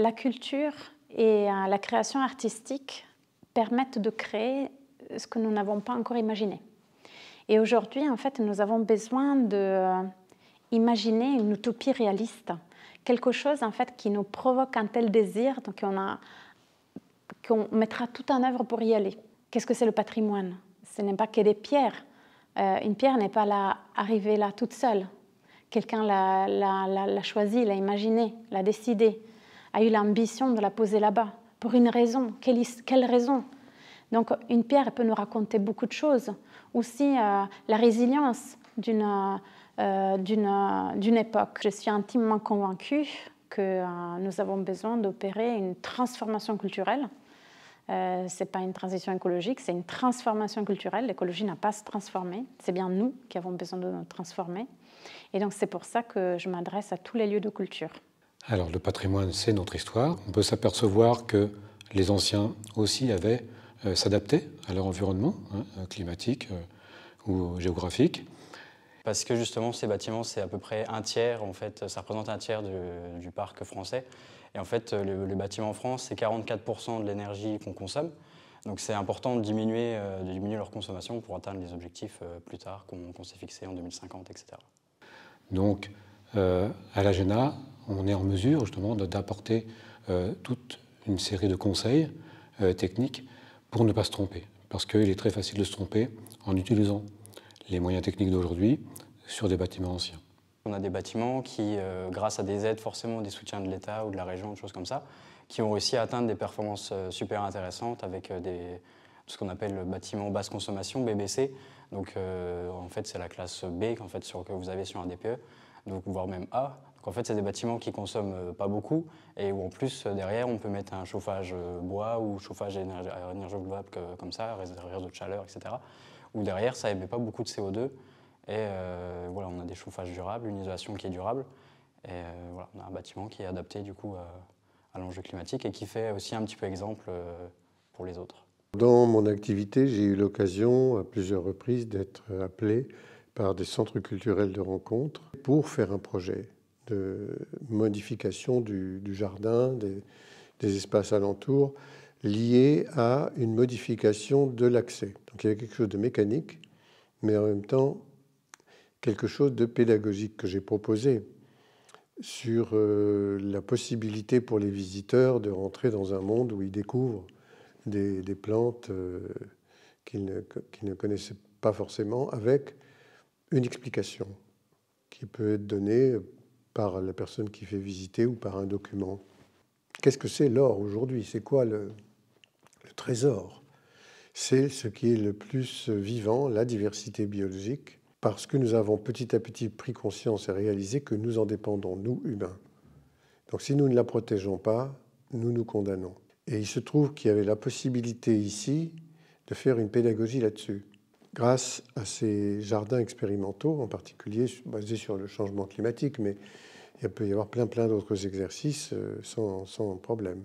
la culture et la création artistique permettent de créer ce que nous n'avons pas encore imaginé. Et aujourd'hui, en fait, nous avons besoin d'imaginer une utopie réaliste, quelque chose en fait qui nous provoque un tel désir, donc qu'on mettra tout en œuvre pour y aller. Qu'est-ce que c'est le patrimoine? Ce n'est pas que des pierres. Une pierre n'est pas là, arrivée là toute seule. Quelqu'un l'a choisie, l'a imaginée, l'a décidée, a eu l'ambition de la poser là-bas. Pour une raison. Quelle raison? Donc une pierre peut nous raconter beaucoup de choses. Aussi la résilience d'une époque. Je suis intimement convaincue que nous avons besoin d'opérer une transformation culturelle. Ce n'est pas une transition écologique, c'est une transformation culturelle. L'écologie n'a pas à se transformer. C'est bien nous qui avons besoin de nous transformer. Et donc c'est pour ça que je m'adresse à tous les lieux de culture. Alors le patrimoine, c'est notre histoire. On peut s'apercevoir que les anciens aussi avaient s'adapté à leur environnement climatique ou géographique. Parce que justement, ces bâtiments, c'est à peu près un tiers, en fait, ça représente un tiers du parc français. Et en fait, les bâtiments en France, c'est 44% de l'énergie qu'on consomme. Donc c'est important de diminuer leur consommation pour atteindre les objectifs plus tard qu'on s'est fixés en 2050, etc. Donc à l'AGENA, on est en mesure justement d'apporter toute une série de conseils techniques pour ne pas se tromper. Parce qu'il est très facile de se tromper en utilisant les moyens techniques d'aujourd'hui sur des bâtiments anciens. On a des bâtiments qui, grâce à des aides, forcément des soutiens de l'État ou de la région, des choses comme ça, qui ont réussi à atteindre des performances super intéressantes avec ce qu'on appelle le bâtiment basse consommation, BBC. Donc en fait, c'est la classe B en fait, que vous avez sur un DPE, donc, voire même A. Donc en fait, c'est des bâtiments qui consomment pas beaucoup et où en plus, derrière, on peut mettre un chauffage bois ou chauffage à énergie renouvelable comme ça, réseau de chaleur, etc. Où derrière, ça émet pas beaucoup de CO2. Et voilà, on a des chauffages durables, une isolation qui est durable. Et voilà, on a un bâtiment qui est adapté du coup à l'enjeu climatique et qui fait aussi un petit peu exemple pour les autres. Dans mon activité, j'ai eu l'occasion à plusieurs reprises d'être appelé par des centres culturels de rencontres pour faire un projet de modification du jardin, des espaces alentours, lié à une modification de l'accès. Donc il y a quelque chose de mécanique, mais en même temps quelque chose de pédagogique que j'ai proposé sur la possibilité pour les visiteurs de rentrer dans un monde où ils découvrent des plantes qu'ils ne connaissaient pas forcément, avec une explication qui peut être donnée par la personne qui fait visiter ou par un document. Qu'est-ce que c'est l'or aujourd'hui? C'est quoi le trésor? C'est ce qui est le plus vivant, la diversité biologique, parce que nous avons petit à petit pris conscience et réalisé que nous en dépendons, nous, humains. Donc si nous ne la protégeons pas, nous nous condamnons. Et il se trouve qu'il y avait la possibilité ici de faire une pédagogie là-dessus. Grâce à ces jardins expérimentaux, en particulier basés sur le changement climatique, mais il peut y avoir plein d'autres exercices sans problème.